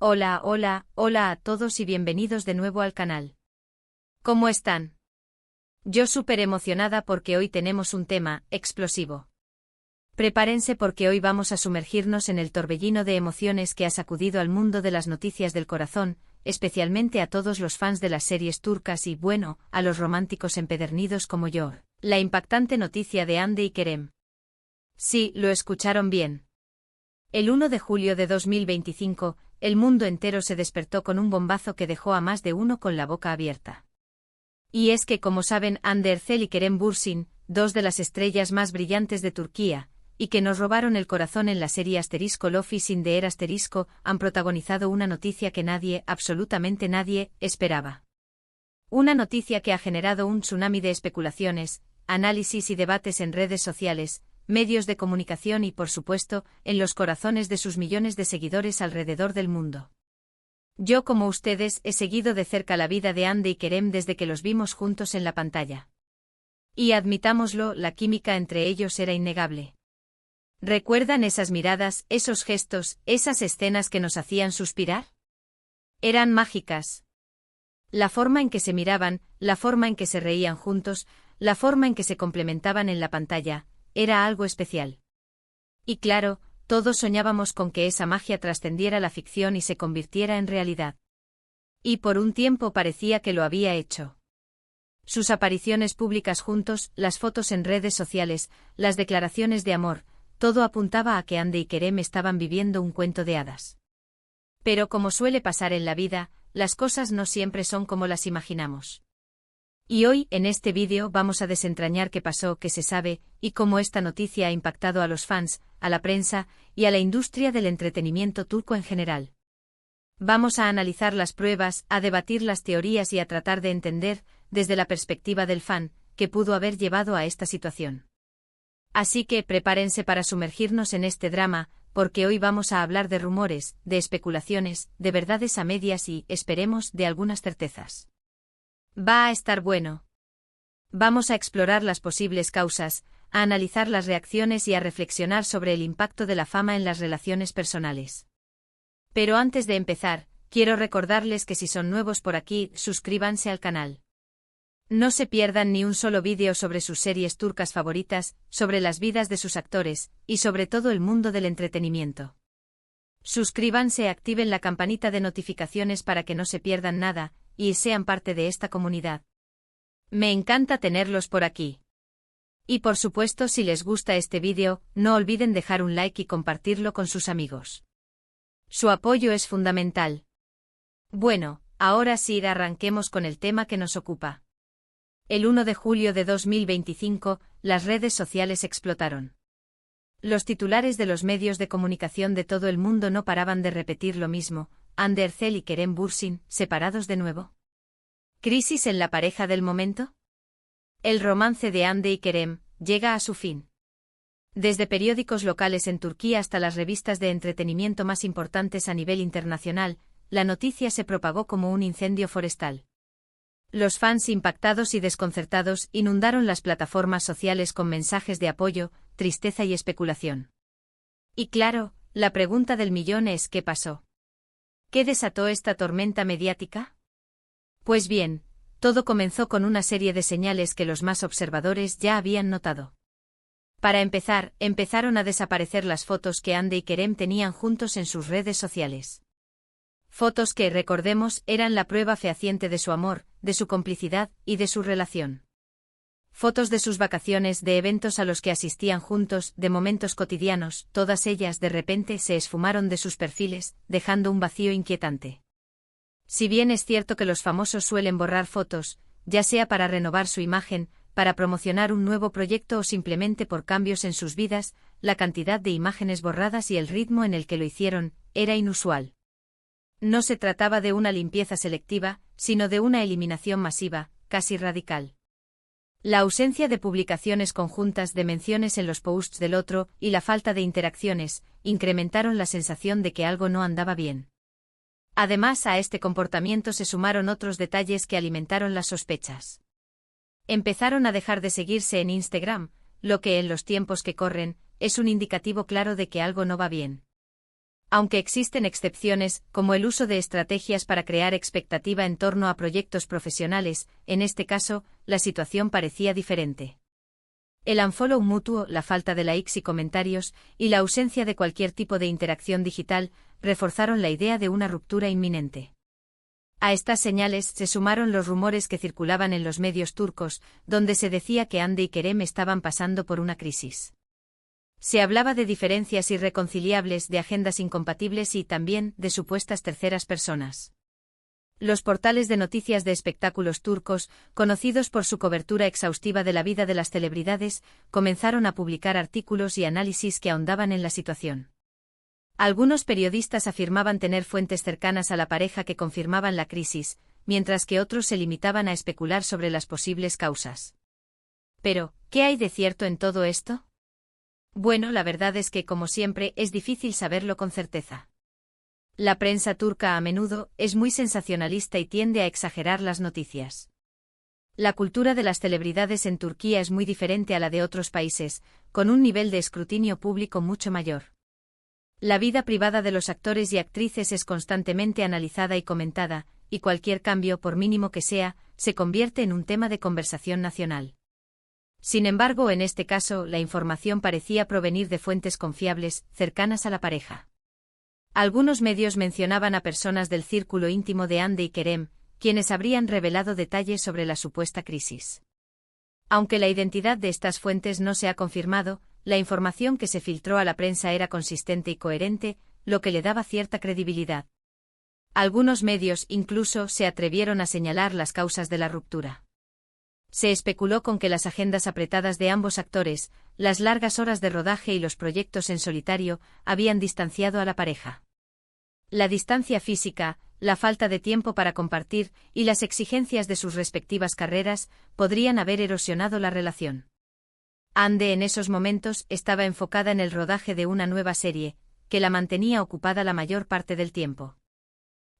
Hola, hola, hola a todos y bienvenidos de nuevo al canal. ¿Cómo están? Yo súper emocionada porque hoy tenemos un tema explosivo. Prepárense porque hoy vamos a sumergirnos en el torbellino de emociones que ha sacudido al mundo de las noticias del corazón, especialmente a todos los fans de las series turcas y, bueno, a los románticos empedernidos como yo. La impactante noticia de Hande y Kerem. Sí, lo escucharon bien. El 1 de julio de 2025, el mundo entero se despertó con un bombazo que dejó a más de uno con la boca abierta. Y es que, como saben, Hande Erçel y Kerem Bürsin, dos de las estrellas más brillantes de Turquía, y que nos robaron el corazón en la serie Love is in the Air han protagonizado una noticia que nadie, absolutamente nadie, esperaba. Una noticia que ha generado un tsunami de especulaciones, análisis y debates en redes sociales, medios de comunicación y, por supuesto, en los corazones de sus millones de seguidores alrededor del mundo. Yo, como ustedes, he seguido de cerca la vida de Hande y Kerem desde que los vimos juntos en la pantalla. Y admitámoslo, la química entre ellos era innegable. ¿Recuerdan esas miradas, esos gestos, esas escenas que nos hacían suspirar? Eran mágicas. La forma en que se miraban, la forma en que se reían juntos, la forma en que se complementaban en la pantalla, era algo especial. Y claro, todos soñábamos con que esa magia trascendiera la ficción y se convirtiera en realidad. Y por un tiempo parecía que lo había hecho. Sus apariciones públicas juntos, las fotos en redes sociales, las declaraciones de amor, todo apuntaba a que Hande y Kerem estaban viviendo un cuento de hadas. Pero como suele pasar en la vida, las cosas no siempre son como las imaginamos. Y hoy, en este vídeo, vamos a desentrañar qué pasó, qué se sabe, y cómo esta noticia ha impactado a los fans, a la prensa, y a la industria del entretenimiento turco en general. Vamos a analizar las pruebas, a debatir las teorías y a tratar de entender, desde la perspectiva del fan, qué pudo haber llevado a esta situación. Así que prepárense para sumergirnos en este drama, porque hoy vamos a hablar de rumores, de especulaciones, de verdades a medias y, esperemos, de algunas certezas. Va a estar bueno. Vamos a explorar las posibles causas, a analizar las reacciones y a reflexionar sobre el impacto de la fama en las relaciones personales. Pero antes de empezar, quiero recordarles que si son nuevos por aquí, suscríbanse al canal. No se pierdan ni un solo vídeo sobre sus series turcas favoritas, sobre las vidas de sus actores, y sobre todo el mundo del entretenimiento. Suscríbanse y activen la campanita de notificaciones para que no se pierdan nada, y sean parte de esta comunidad. Me encanta tenerlos por aquí. Y por supuesto, si les gusta este vídeo, no olviden dejar un like y compartirlo con sus amigos. Su apoyo es fundamental. Bueno, ahora sí arranquemos con el tema que nos ocupa. El 1 de julio de 2025, las redes sociales explotaron. Los titulares de los medios de comunicación de todo el mundo no paraban de repetir lo mismo: Hande Erçel y Kerem Bürsin, separados de nuevo. ¿Crisis en la pareja del momento? El romance de Hande y Kerem llega a su fin. Desde periódicos locales en Turquía hasta las revistas de entretenimiento más importantes a nivel internacional, la noticia se propagó como un incendio forestal. Los fans impactados y desconcertados inundaron las plataformas sociales con mensajes de apoyo, tristeza y especulación. Y claro, la pregunta del millón es: ¿qué pasó? ¿Qué desató esta tormenta mediática? Pues bien, todo comenzó con una serie de señales que los más observadores ya habían notado. Para empezar, empezaron a desaparecer las fotos que Hande y Kerem tenían juntos en sus redes sociales. Fotos que, recordemos, eran la prueba fehaciente de su amor, de su complicidad y de su relación. Fotos de sus vacaciones, de eventos a los que asistían juntos, de momentos cotidianos, todas ellas de repente se esfumaron de sus perfiles, dejando un vacío inquietante. Si bien es cierto que los famosos suelen borrar fotos, ya sea para renovar su imagen, para promocionar un nuevo proyecto o simplemente por cambios en sus vidas, la cantidad de imágenes borradas y el ritmo en el que lo hicieron era inusual. No se trataba de una limpieza selectiva, sino de una eliminación masiva, casi radical. La ausencia de publicaciones conjuntas, de menciones en los posts del otro, y la falta de interacciones, incrementaron la sensación de que algo no andaba bien. Además, a este comportamiento se sumaron otros detalles que alimentaron las sospechas. Empezaron a dejar de seguirse en Instagram, lo que en los tiempos que corren, es un indicativo claro de que algo no va bien. Aunque existen excepciones, como el uso de estrategias para crear expectativa en torno a proyectos profesionales, en este caso, la situación parecía diferente. El unfollow mutuo, la falta de likes y comentarios, y la ausencia de cualquier tipo de interacción digital, reforzaron la idea de una ruptura inminente. A estas señales se sumaron los rumores que circulaban en los medios turcos, donde se decía que Hande y Kerem estaban pasando por una crisis. Se hablaba de diferencias irreconciliables, de agendas incompatibles y también de supuestas terceras personas. Los portales de noticias de espectáculos turcos, conocidos por su cobertura exhaustiva de la vida de las celebridades, comenzaron a publicar artículos y análisis que ahondaban en la situación. Algunos periodistas afirmaban tener fuentes cercanas a la pareja que confirmaban la crisis, mientras que otros se limitaban a especular sobre las posibles causas. Pero, ¿qué hay de cierto en todo esto? Bueno, la verdad es que, como siempre, es difícil saberlo con certeza. La prensa turca a menudo es muy sensacionalista y tiende a exagerar las noticias. La cultura de las celebridades en Turquía es muy diferente a la de otros países, con un nivel de escrutinio público mucho mayor. La vida privada de los actores y actrices es constantemente analizada y comentada, y cualquier cambio, por mínimo que sea, se convierte en un tema de conversación nacional. Sin embargo, en este caso, la información parecía provenir de fuentes confiables, cercanas a la pareja. Algunos medios mencionaban a personas del círculo íntimo de Hande y Kerem, quienes habrían revelado detalles sobre la supuesta crisis. Aunque la identidad de estas fuentes no se ha confirmado, la información que se filtró a la prensa era consistente y coherente, lo que le daba cierta credibilidad. Algunos medios incluso se atrevieron a señalar las causas de la ruptura. Se especuló con que las agendas apretadas de ambos actores, las largas horas de rodaje y los proyectos en solitario, habían distanciado a la pareja. La distancia física, la falta de tiempo para compartir y las exigencias de sus respectivas carreras podrían haber erosionado la relación. Hande en esos momentos estaba enfocada en el rodaje de una nueva serie, que la mantenía ocupada la mayor parte del tiempo.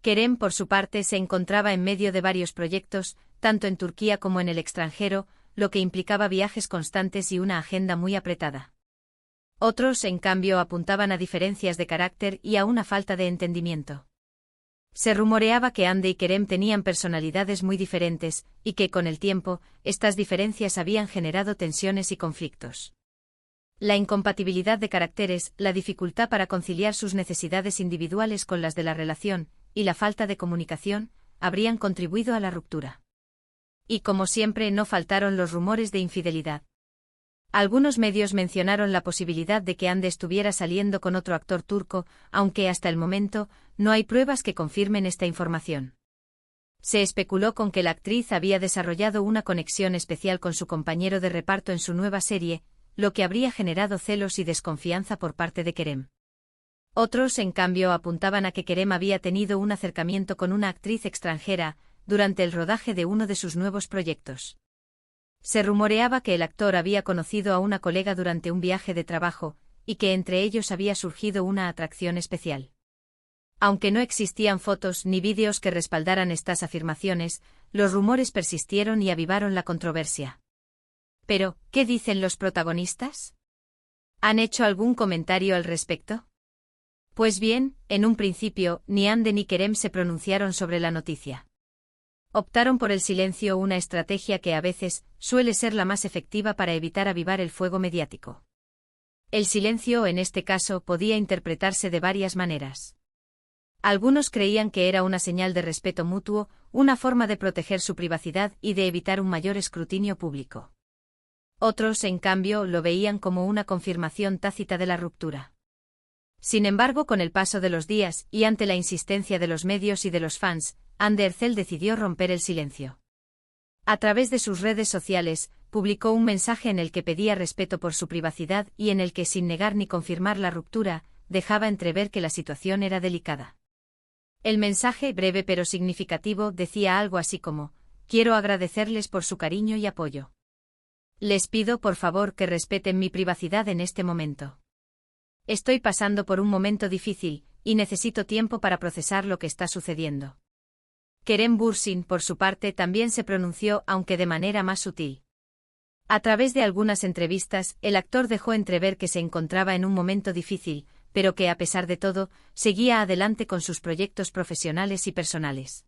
Kerem, por su parte, se encontraba en medio de varios proyectos, tanto en Turquía como en el extranjero, lo que implicaba viajes constantes y una agenda muy apretada. Otros, en cambio, apuntaban a diferencias de carácter y a una falta de entendimiento. Se rumoreaba que Hande y Kerem tenían personalidades muy diferentes, y que, con el tiempo, estas diferencias habían generado tensiones y conflictos. La incompatibilidad de caracteres, la dificultad para conciliar sus necesidades individuales con las de la relación, y la falta de comunicación, habrían contribuido a la ruptura. Y como siempre, no faltaron los rumores de infidelidad. Algunos medios mencionaron la posibilidad de que Hande estuviera saliendo con otro actor turco, aunque hasta el momento no hay pruebas que confirmen esta información. Se especuló con que la actriz había desarrollado una conexión especial con su compañero de reparto en su nueva serie, lo que habría generado celos y desconfianza por parte de Kerem. Otros, en cambio, apuntaban a que Kerem había tenido un acercamiento con una actriz extranjera durante el rodaje de uno de sus nuevos proyectos. Se rumoreaba que el actor había conocido a una colega durante un viaje de trabajo, y que entre ellos había surgido una atracción especial. Aunque no existían fotos ni vídeos que respaldaran estas afirmaciones, los rumores persistieron y avivaron la controversia. Pero, ¿qué dicen los protagonistas? ¿Han hecho algún comentario al respecto? Pues bien, en un principio, ni Hande ni Kerem se pronunciaron sobre la noticia. Optaron por el silencio, una estrategia que a veces suele ser la más efectiva para evitar avivar el fuego mediático. El silencio, en este caso, podía interpretarse de varias maneras. Algunos creían que era una señal de respeto mutuo, una forma de proteger su privacidad y de evitar un mayor escrutinio público. Otros, en cambio, lo veían como una confirmación tácita de la ruptura. Sin embargo, con el paso de los días, y ante la insistencia de los medios y de los fans, Hande Erçel decidió romper el silencio. A través de sus redes sociales, publicó un mensaje en el que pedía respeto por su privacidad y en el que, sin negar ni confirmar la ruptura, dejaba entrever que la situación era delicada. El mensaje, breve pero significativo, decía algo así como: «Quiero agradecerles por su cariño y apoyo. Les pido por favor que respeten mi privacidad en este momento. Estoy pasando por un momento difícil, y necesito tiempo para procesar lo que está sucediendo». Kerem Bürsin, por su parte, también se pronunció, aunque de manera más sutil. A través de algunas entrevistas, el actor dejó entrever que se encontraba en un momento difícil, pero que a pesar de todo, seguía adelante con sus proyectos profesionales y personales.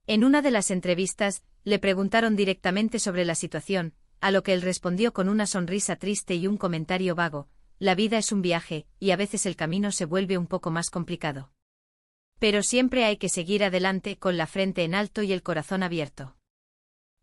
En una de las entrevistas, le preguntaron directamente sobre la situación, a lo que él respondió con una sonrisa triste y un comentario vago: la vida es un viaje, y a veces el camino se vuelve un poco más complicado. Pero siempre hay que seguir adelante con la frente en alto y el corazón abierto.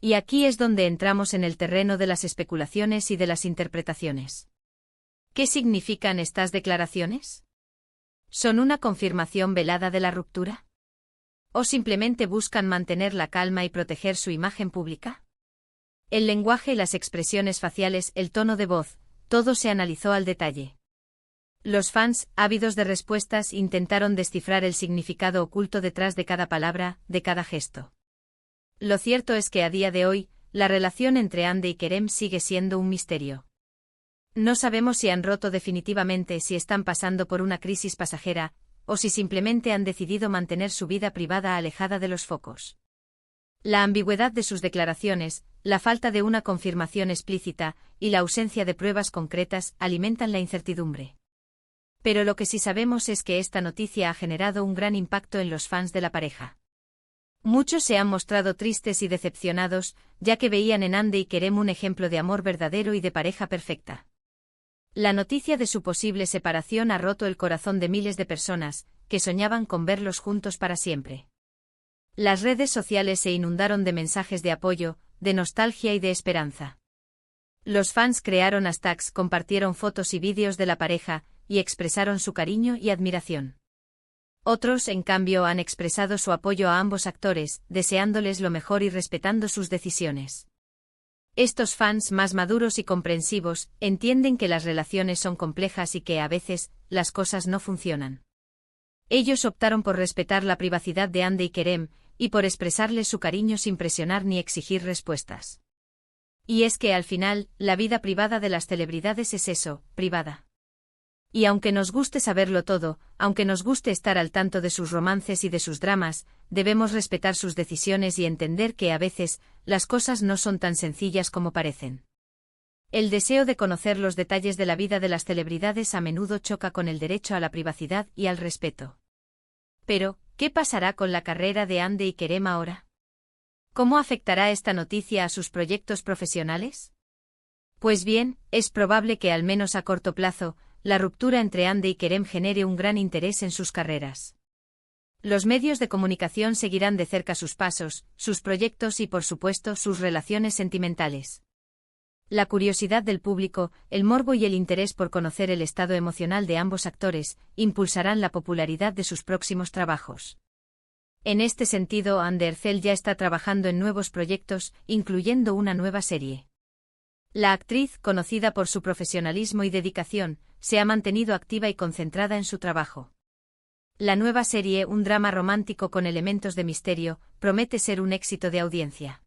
Y aquí es donde entramos en el terreno de las especulaciones y de las interpretaciones. ¿Qué significan estas declaraciones? ¿Son una confirmación velada de la ruptura? ¿O simplemente buscan mantener la calma y proteger su imagen pública? El lenguaje, las expresiones faciales, el tono de voz, todo se analizó al detalle. Los fans, ávidos de respuestas, intentaron descifrar el significado oculto detrás de cada palabra, de cada gesto. Lo cierto es que a día de hoy, la relación entre Hande y Kerem sigue siendo un misterio. No sabemos si han roto definitivamente, si están pasando por una crisis pasajera, o si simplemente han decidido mantener su vida privada alejada de los focos. La ambigüedad de sus declaraciones, la falta de una confirmación explícita y la ausencia de pruebas concretas alimentan la incertidumbre. Pero lo que sí sabemos es que esta noticia ha generado un gran impacto en los fans de la pareja. Muchos se han mostrado tristes y decepcionados, ya que veían en Hande y Kerem un ejemplo de amor verdadero y de pareja perfecta. La noticia de su posible separación ha roto el corazón de miles de personas, que soñaban con verlos juntos para siempre. Las redes sociales se inundaron de mensajes de apoyo, de nostalgia y de esperanza. Los fans crearon hashtags, compartieron fotos y vídeos de la pareja, y expresaron su cariño y admiración. Otros, en cambio, han expresado su apoyo a ambos actores, deseándoles lo mejor y respetando sus decisiones. Estos fans más maduros y comprensivos entienden que las relaciones son complejas y que, a veces, las cosas no funcionan. Ellos optaron por respetar la privacidad de Hande y Kerem, y por expresarles su cariño sin presionar ni exigir respuestas. Y es que al final, la vida privada de las celebridades es eso, privada. Y aunque nos guste saberlo todo, aunque nos guste estar al tanto de sus romances y de sus dramas, debemos respetar sus decisiones y entender que a veces, las cosas no son tan sencillas como parecen. El deseo de conocer los detalles de la vida de las celebridades a menudo choca con el derecho a la privacidad y al respeto. Pero, ¿qué pasará con la carrera de Hande y Kerem ahora? ¿Cómo afectará esta noticia a sus proyectos profesionales? Pues bien, es probable que al menos a corto plazo, la ruptura entre Hande y Kerem genere un gran interés en sus carreras. Los medios de comunicación seguirán de cerca sus pasos, sus proyectos y, por supuesto, sus relaciones sentimentales. La curiosidad del público, el morbo y el interés por conocer el estado emocional de ambos actores, impulsarán la popularidad de sus próximos trabajos. En este sentido, Hande Erçel ya está trabajando en nuevos proyectos, incluyendo una nueva serie. La actriz, conocida por su profesionalismo y dedicación, se ha mantenido activa y concentrada en su trabajo. La nueva serie, un drama romántico con elementos de misterio, promete ser un éxito de audiencia.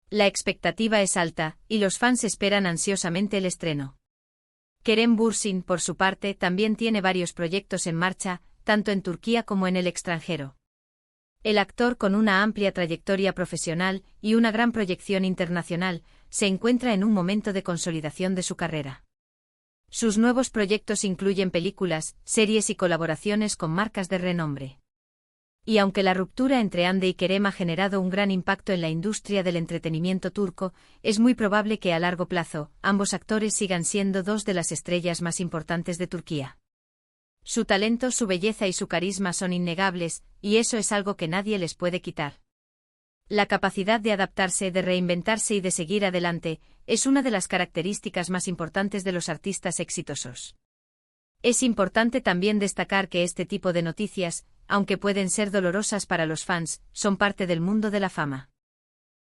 La expectativa es alta, y los fans esperan ansiosamente el estreno. Kerem Bürsin, por su parte, también tiene varios proyectos en marcha, tanto en Turquía como en el extranjero. El actor, con una amplia trayectoria profesional y una gran proyección internacional, se encuentra en un momento de consolidación de su carrera. Sus nuevos proyectos incluyen películas, series y colaboraciones con marcas de renombre. Y aunque la ruptura entre Hande y Kerem ha generado un gran impacto en la industria del entretenimiento turco, es muy probable que a largo plazo, ambos actores sigan siendo dos de las estrellas más importantes de Turquía. Su talento, su belleza y su carisma son innegables, y eso es algo que nadie les puede quitar. La capacidad de adaptarse, de reinventarse y de seguir adelante, es una de las características más importantes de los artistas exitosos. Es importante también destacar que este tipo de noticias, aunque pueden ser dolorosas para los fans, son parte del mundo de la fama.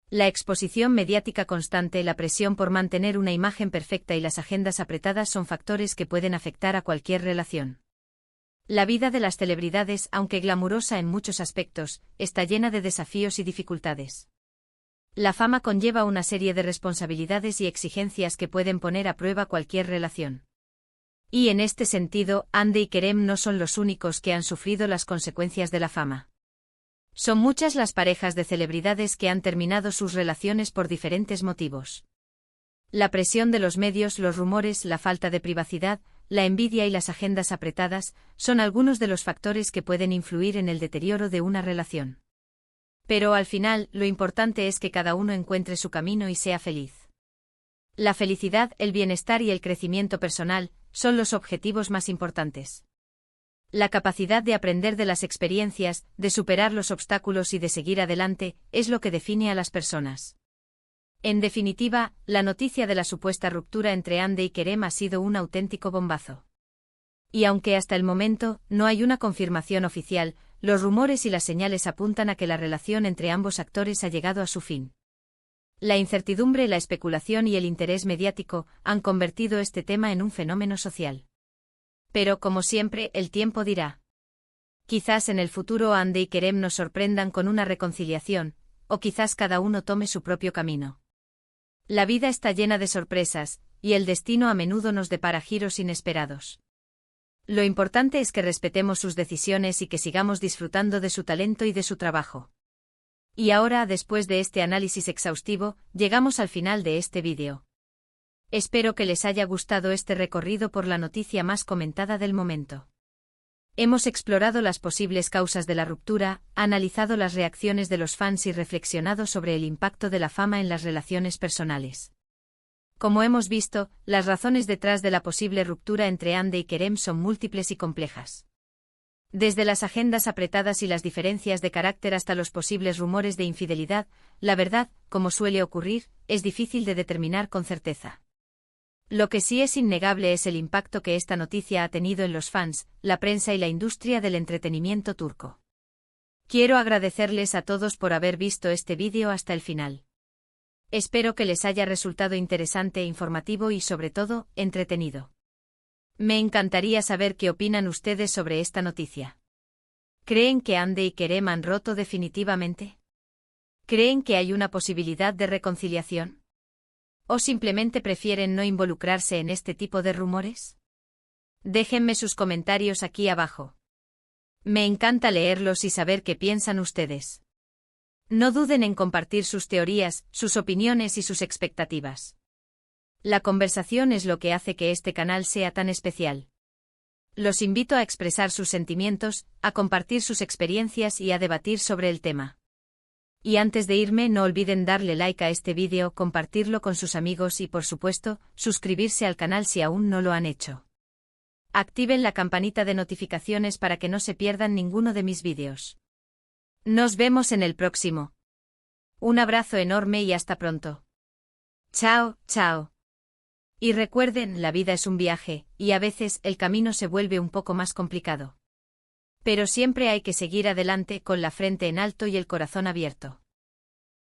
La exposición mediática constante, la presión por mantener una imagen perfecta y las agendas apretadas son factores que pueden afectar a cualquier relación. La vida de las celebridades, aunque glamurosa en muchos aspectos, está llena de desafíos y dificultades. La fama conlleva una serie de responsabilidades y exigencias que pueden poner a prueba cualquier relación. Y en este sentido, Hande y Kerem no son los únicos que han sufrido las consecuencias de la fama. Son muchas las parejas de celebridades que han terminado sus relaciones por diferentes motivos. La presión de los medios, los rumores, la falta de privacidad, la envidia y las agendas apretadas son algunos de los factores que pueden influir en el deterioro de una relación. Pero al final, lo importante es que cada uno encuentre su camino y sea feliz. La felicidad, el bienestar y el crecimiento personal son los objetivos más importantes. La capacidad de aprender de las experiencias, de superar los obstáculos y de seguir adelante, es lo que define a las personas. En definitiva, la noticia de la supuesta ruptura entre Hande y Kerem ha sido un auténtico bombazo. Y aunque hasta el momento no hay una confirmación oficial, los rumores y las señales apuntan a que la relación entre ambos actores ha llegado a su fin. La incertidumbre, la especulación y el interés mediático han convertido este tema en un fenómeno social. Pero como siempre, el tiempo dirá. Quizás en el futuro Hande y Kerem nos sorprendan con una reconciliación, o quizás cada uno tome su propio camino. La vida está llena de sorpresas, y el destino a menudo nos depara giros inesperados. Lo importante es que respetemos sus decisiones y que sigamos disfrutando de su talento y de su trabajo. Y ahora, después de este análisis exhaustivo, llegamos al final de este vídeo. Espero que les haya gustado este recorrido por la noticia más comentada del momento. Hemos explorado las posibles causas de la ruptura, analizado las reacciones de los fans y reflexionado sobre el impacto de la fama en las relaciones personales. Como hemos visto, las razones detrás de la posible ruptura entre Hande y Kerem son múltiples y complejas. Desde las agendas apretadas y las diferencias de carácter hasta los posibles rumores de infidelidad, la verdad, como suele ocurrir, es difícil de determinar con certeza. Lo que sí es innegable es el impacto que esta noticia ha tenido en los fans, la prensa y la industria del entretenimiento turco. Quiero agradecerles a todos por haber visto este vídeo hasta el final. Espero que les haya resultado interesante e informativo y sobre todo, entretenido. Me encantaría saber qué opinan ustedes sobre esta noticia. ¿Creen que Hande y Kerem han roto definitivamente? ¿Creen que hay una posibilidad de reconciliación? ¿O simplemente prefieren no involucrarse en este tipo de rumores? Déjenme sus comentarios aquí abajo. Me encanta leerlos y saber qué piensan ustedes. No duden en compartir sus teorías, sus opiniones y sus expectativas. La conversación es lo que hace que este canal sea tan especial. Los invito a expresar sus sentimientos, a compartir sus experiencias y a debatir sobre el tema. Y antes de irme, no olviden darle like a este vídeo, compartirlo con sus amigos y, por supuesto, suscribirse al canal si aún no lo han hecho. Activen la campanita de notificaciones para que no se pierdan ninguno de mis vídeos. Nos vemos en el próximo. Un abrazo enorme y hasta pronto. Chao, chao. Y recuerden, la vida es un viaje, y a veces el camino se vuelve un poco más complicado. Pero siempre hay que seguir adelante con la frente en alto y el corazón abierto.